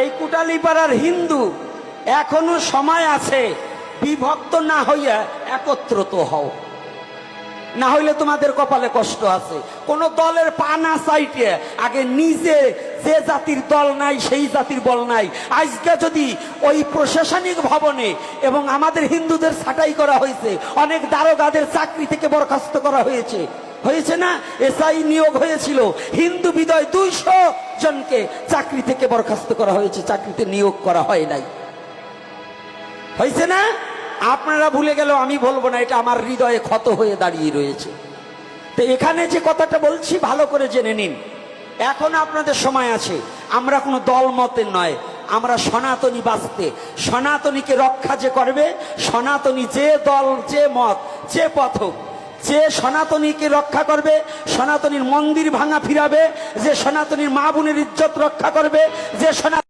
এই কুটালীপাড়ার হিন্দু এখনো সময় আছে, বিভক্ত না হইয়া একত্রিত হও, না হইলে তোমাদের কপালে কষ্ট আছে। কোন দলের পানা চাইতে আগে নিজে যে জাতির দল নাই সেই জাতির বল নাই। আজকে যদি ওই প্রশাসনিক ভবনে এবং আমাদের হিন্দুদের ছাঁটাই করা হয়েছে, অনেক দারোগাদের চাকরি থেকে বরখাস্ত করা হয়েছে, হয়েছে না? এসআই নিয়োগ হয়েছিল, হিন্দু বিদয় 200 জনকে চাকরি থেকে বরখাস্ত করা হয়েছে, চাকরিতে নিয়োগ করা হয় নাই, হয়েছে না? আপনারা ভুলে গেলেও আমি বলবো না, এটা আমার হৃদয়ে ক্ষত হয়ে দাঁড়িয়ে রয়েছে। তো এখানে যে কথাটা বলছি ভালো করে জেনে নিন, এখন আপনাদের সময় আছে। আমরা কোনো দল মতের নয়, আমরা সনাতনী বাঁচতে, সনাতনীকে রক্ষা যে করবে, সনাতনী যে দল যে মত যে পথ, যে সনাতনীকে রক্ষা করবে, সনাতনীর মন্দির ভাঙা ফিরাবে, যে সনাতনীর মা বোনের ইজ্জত রক্ষা করবে, যে সনাতনী